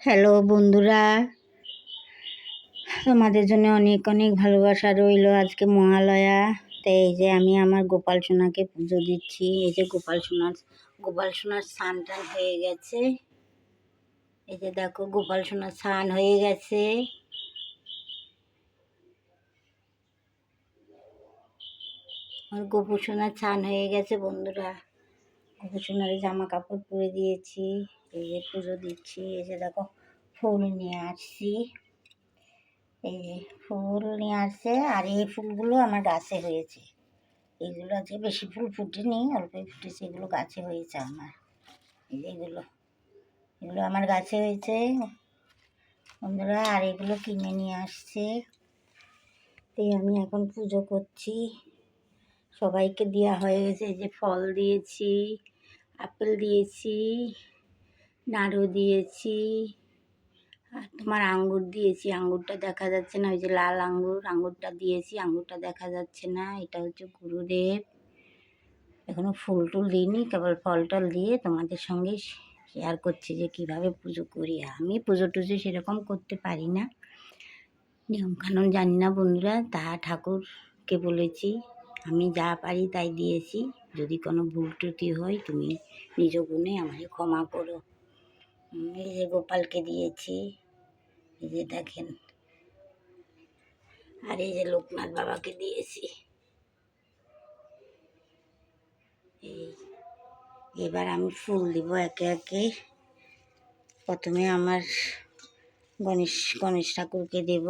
Hello বন্ধুরা, তোমাদের জন্য অনেক অনেক ভালোবাসা রইল। আজকে মহালয়া, তাই এই যে আমি আমার গোপাল সোনাকে পুজো দিচ্ছি। এই যে গোপাল সোনার স্নান টান হয়ে গেছে। এই যে দেখো গোপাল সোনার স্নান হয়ে গেছে। আমার গোপু সোনার স্নান হয়ে গেছে বন্ধুরা। গোপু সোনার জামা কাপড় পরে দিয়েছি। এই যে পুজো দিচ্ছি। এই যে দেখো ফুল নিয়ে আসছি। এই যে ফুল নিয়ে আসছে, আর এই ফুলগুলো আমার গাছে হয়েছে। এইগুলো আছে, বেশি ফুল ফুটেনি, অল্পই ফুটেছে। এগুলো গাছে হয়েছে আমার। এই যে এগুলো আমার গাছে হয়েছে বন্ধুরা। আর এগুলো কিনে নিয়ে আসছে। তাই আমি এখন পুজো করছি। সবাইকে দেওয়া হয়ে গেছে। এই যে ফল দিয়েছি, আপেল দিয়েছি, নাড়ু দিয়েছি, আর তোমার আঙ্গুর দিয়েছি। আঙ্গুরটা দেখা যাচ্ছে না, ওই যে লাল আঙ্গুর, আঙ্গুরটা দিয়েছি। আঙ্গুরটা দেখা যাচ্ছে না, এটা হচ্ছে গুরুদেব। এখনো ফুল টুল দিইনি, কেবল ফল টল দিয়ে তোমাদের সঙ্গে শেয়ার করছি যে কীভাবে পুজো করি। আমি পুজো টুজো সেরকম করতে পারি না, নিয়মকানুন জানি না বন্ধুরা। তা ঠাকুরকে বলেছি আমি যা পারি তাই দিয়েছি। যদি কোনো ভুল ত্রুটি হয় তুমি নিজ গুণে আমাকে ক্ষমা করো। এই যে গোপালকে দিয়েছি, এই যে দেখেন। আর এই যে লোকনাথ বাবাকে দিয়েছি। এবার আমি ফুল দিব একে একে। প্রথমে আমার গণেশ ঠাকুরকে দেব।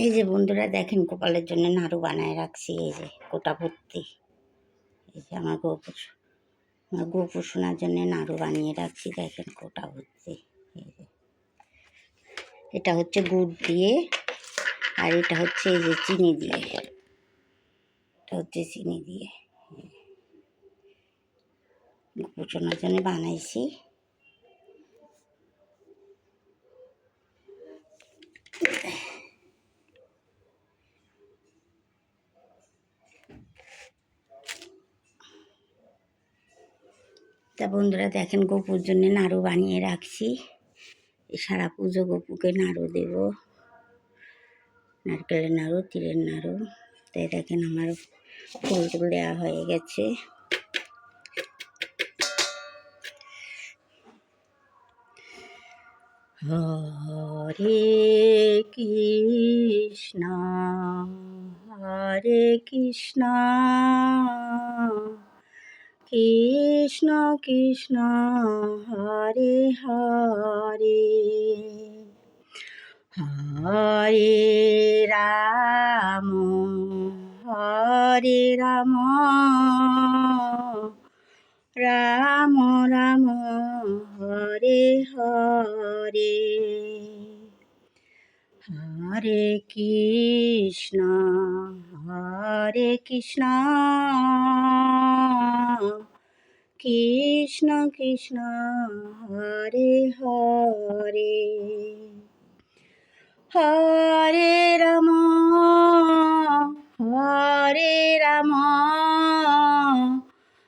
এই যে বন্ধুরা দেখেন, গোপালের জন্য নাড়ু বানায় রাখছি। এই যে গোটা ভর্তি। এই যে আমার গোপু সোনার জন্য নাড়ু বানিয়ে রাখছি। দেখেন গোটা ভর্তি। এই যে এটা হচ্ছে গুড় দিয়ে, আর এটা হচ্ছে এই যে চিনি দিয়ে। এটা হচ্ছে চিনি দিয়ে গোপু সোনার জন্য বানাইছি। তা বন্ধুরা দেখেন, গোপুর জন্য নাড়ু বানিয়ে রাখছি। সারা পুজো গোপুকে নাড়ু দেব, নারকেলের নাড়ু, তিলের নাড়ু। তাই দেখেন আমার ফুল টুল দেওয়া হয়ে গেছে। হরে কৃষ্ণ হরে কৃষ্ণ কৃষ্ণ কৃষ্ণ হরে হরে হরে রাম হরে রাম রাম রাম হরে হরে হরে কৃষ্ণ কৃষ্ণ কৃষ্ণ হরে হরে হরে রাম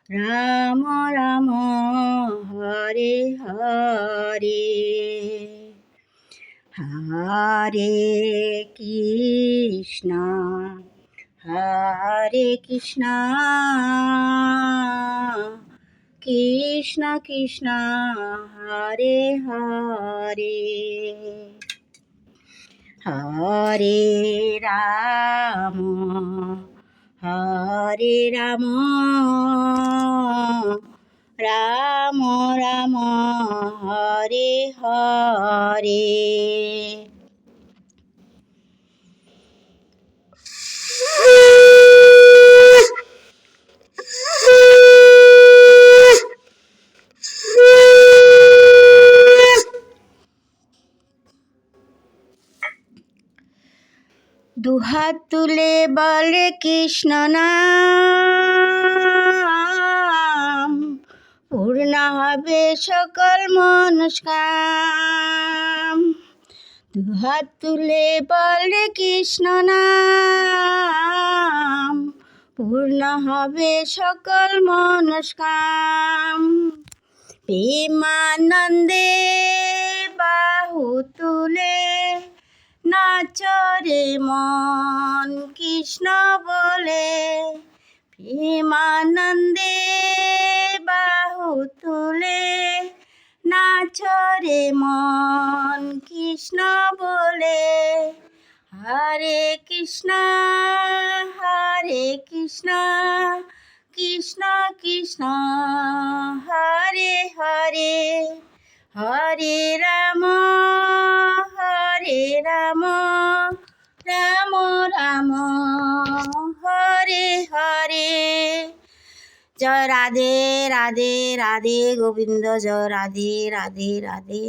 রাম রাম হরে হরে হরে কৃষ্ণ কৃষ্ণ কৃষ্ণ হরে হরে হরে রাম রাম রাম হরে হরে দুহাত তুলে বলে কৃষ্ণ নাম, পূর্ণ হবে সকল মনস্কাম। দুহাত তুলে বলে কৃষ্ণ নাম, পূর্ণ হবে সকল মনস্কাম। প্রেমানন্দে বাহু তুলে নাচরে মন কৃষ্ণ বলে। প্রেমানন্দে বাহু তুলে নাচরে মন কৃষ্ণ বলে। হরে কৃষ্ণ কৃষ্ণ কৃষ্ণ হরে হরে হরে রাম রাম রাম হরে হরে। জয় রাধে রাধে রাধে গোবিন্দ, জয় রাধে রাধে রাধে।